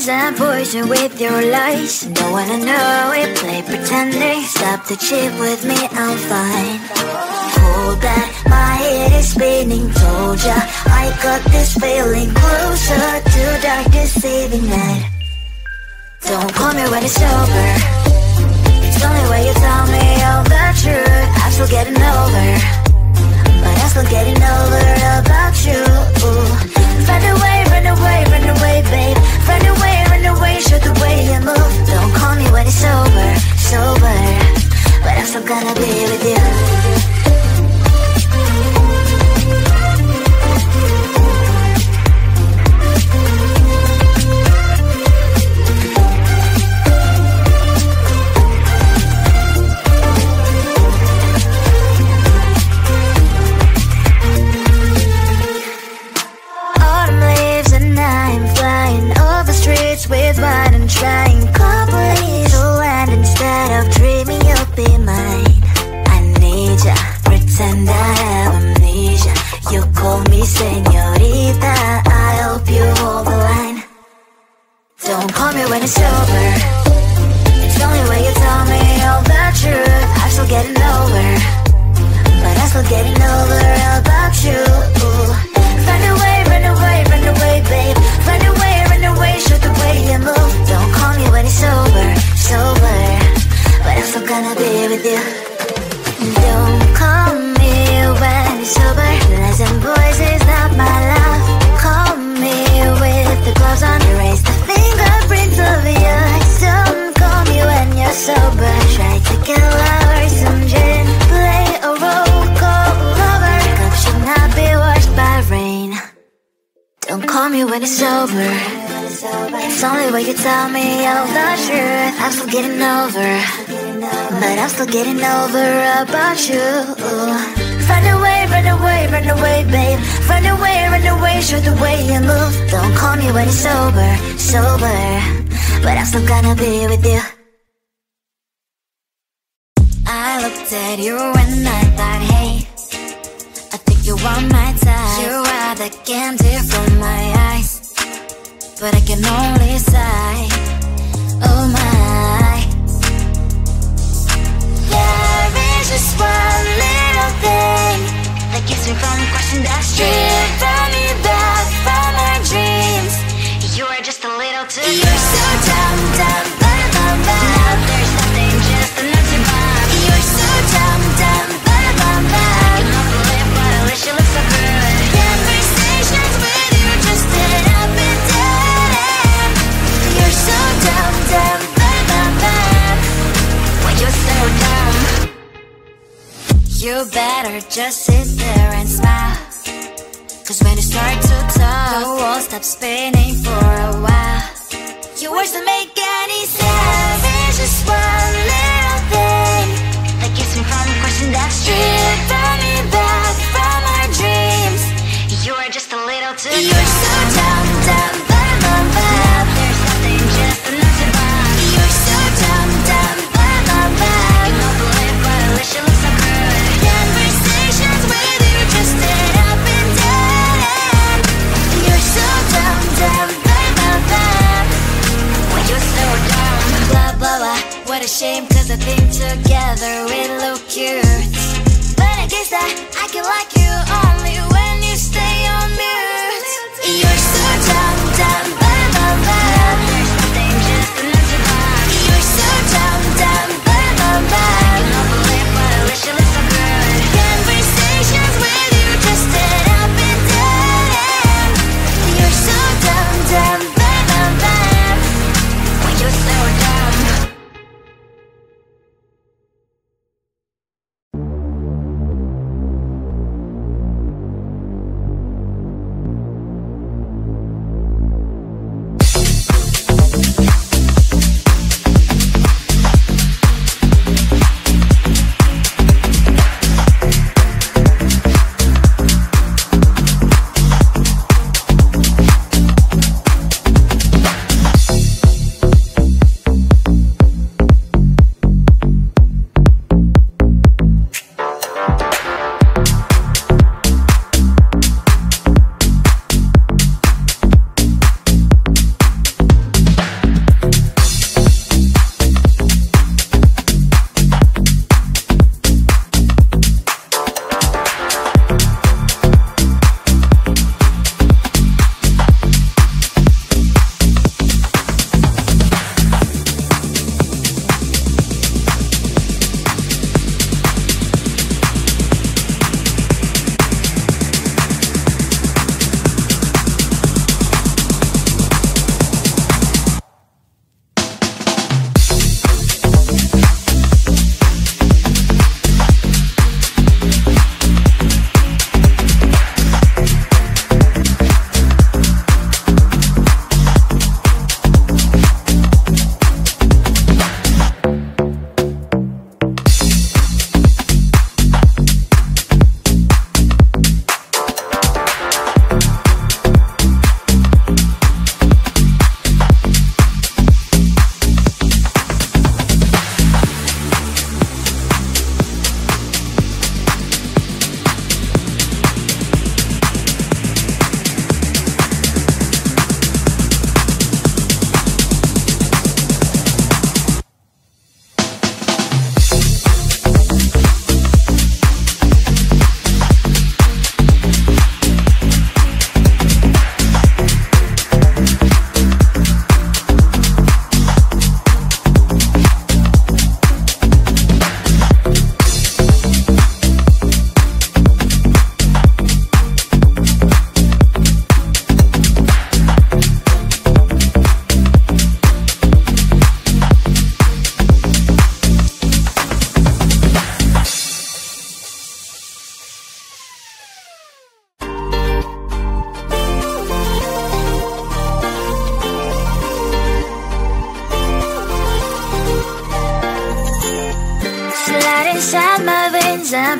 poison with your lies. Don't wanna know it, play pretending. Stop the cheat with me, I'm fine. Hold back, my head is spinning. Told ya, I got this feeling closer to dark deceiving night. Don't call me when it's over. It's the only way you tell me all the truth. I'm still getting over, but I'm still getting over about you. Run away, run away, run away, babe. Run away, show the way you move. Don't call me when it's over, sober, but I'm still gonna be with you. With what I'm trying, complete to land instead of dreaming you'll be mine. I need ya, pretend I have amnesia. You call me señorita, I hope you hold the line. Don't call me when it's over. It's the only way you tell me all the truth. I'm still getting over, but I'm still getting over about you. Run away, run away, run away, babe. Run away, show the way you move. Don't call me when it's over, sober, but I'm still gonna be with you. Don't call me when it's over. Listen, boys, is not my love. Call me with the gloves on. Erase the fingerprints of yours. Don't call me when you're sober. Try to get lower, some gin. Play a role, call lover. Cup should not be washed by rain. Don't call me when it's over. It's the only way you tell me all the truth. I'm still getting over, but I'm still getting over about you. Run away, run away, run away, babe. Run away, show the way you move. Don't call me when it's over, sober, but I'm still gonna be with you. I looked at you and I thought, hey, I think you are my type. You are the candy from my eyes, but I can only sigh, oh my. There is just one little thing that keeps me from crossing that street. Drive me back from my dreams. You are just a little too good. You're so dumb, dumb, bum, bum, bum. Now there's nothing, just enough to bomb. You're so dumb, dumb, bum, bum, bum. You don't believe what I wish you look so good. Conversations with you just end up in dead. You're so dumb, dumb, bum, bum, bum. When you're so dumb, you better just sit there and smile. Cause when you start to talk, the world stops spinning for a while. Your words don't make any sense. There's just one little thing that keeps me from crossing that street. Draw me back from our dreams. You are just a little too good. You're so dumb, dumb, bum, bum, bum. There's nothing, just enough to bomb. You're so dumb, dumb, bum, bum, bum. You don't believe what I wish you look so good. Conversations with you just end up in dead end. You're so dumb, dumb, bum, bum, bum. When you're so dumb, blah, blah, blah. What a shame, cause I think together we look cute. But I guess that I can like you only when you stay on mute. You're so dumb, dumb, bum, bum, bum. There's nothing, just enough to bomb. You're so dumb, dumb, bum, bum, bum. You don't believe what I wish you look so good. Conversations with you just end up in dead end. You're so dumb, dumb, bum, bum, bum. When you're so dumb.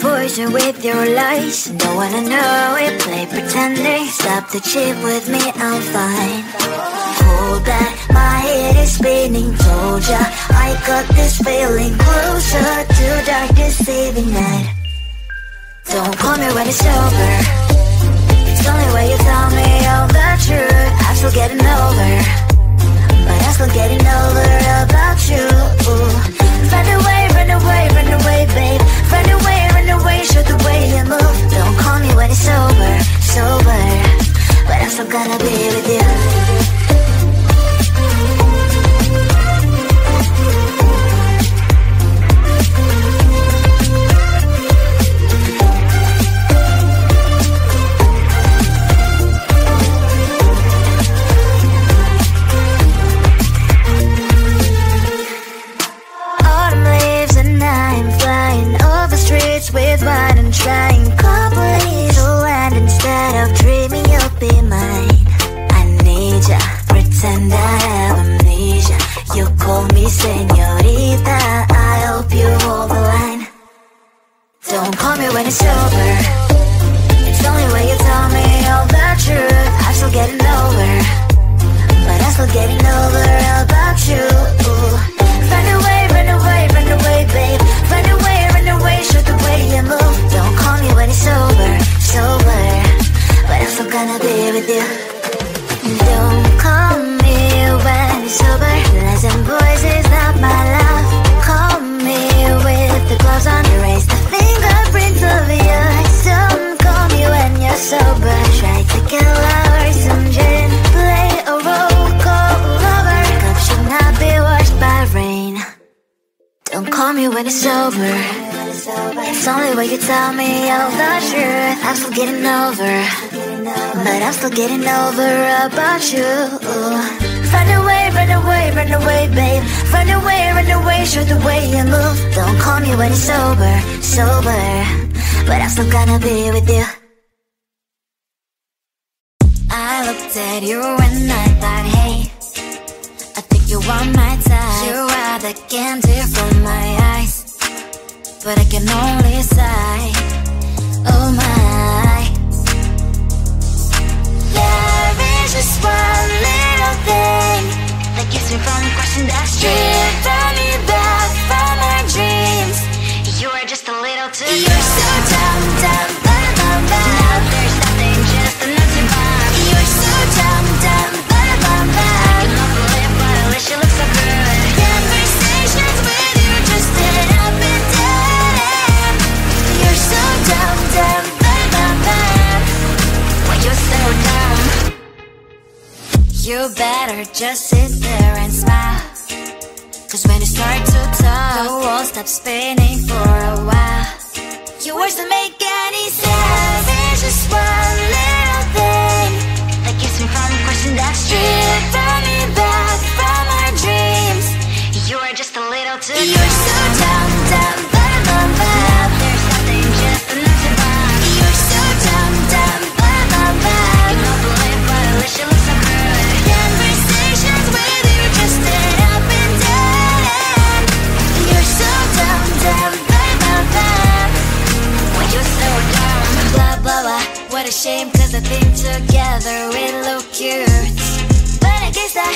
poison with your lies. Don't wanna know it, play pretending. Stop the cheat with me, I'm fine. Hold back, my head is spinning. Told ya, I got this feeling. Closer to dark deceiving night. Don't call me when it's over. It's only when you tell me all the truth. I'm still getting over, but I'm still getting over about you. Run away, run away, run away, babe. Run away, show the way you move. Don't call me when it's over, sober, but I'm still gonna be with you. With wine and trying couples to land instead of dreaming you'll be mine. I need ya, pretend I have amnesia. You call me señorita, I hope you hold the line. Don't call me when it's over. It's only when you tell me all the truth. I'm still getting over, but I'm still getting over about you. Run away, run away, run away, babe. Run away, show the way you move. Don't call me when it's over, sober, but I'm still gonna be with you. Don't call me when it's over. Lies and voices, not my love. Call me with the gloves on. Erase the fingerprints of your eyes. Don't call me when you're sober. Try to kill our some gin. Play a role, call lover. Cup should not be washed by rain. Don't call me when it's over. It's only when you tell me all the truth. I'm still getting over, but I'm still getting over about you. Run away, run away, run away, babe. Run away, show the way you move. Don't call me when it's over, sober, but I'm still gonna be with you. I looked at you and I thought, hey, I think you are my type. You are the candy from my eyes, but I can only sigh, oh my. Love is just one little thing that keeps me from crossing that street. Turn me back from my dreams. You are just a little too good. You're so dumb, dumb, bum, bum, bum. Now there's nothing, just an empty bomb. You're so dumb, dumb, bum, bum, bum. I can not believe, but at least you look so good. Conversations with you just end up in dead. You're so dumb, dumb, bum, bum, bum. Why you're so dumb? You better just sit there and smile, 'cause when you start to talk, the world stops spinning for a while. Your words don't make any sense. There's just one little thing that keeps me from crossing that street. Turn me back from our dreams. You are just a little too good. You're so dumb, dumb, bum, bum, bum. There's nothing, just an empty bomb. You're so dumb, dumb, bum, bum, bum. I cannot believe, but at least you look so good. Conversations with you just end up in dead end. You're so dumb, dumb, bum, bum, bum. Why you're so dumb? Blah, blah, blah. What a shame, 'cause I think together we look cute. But I guess that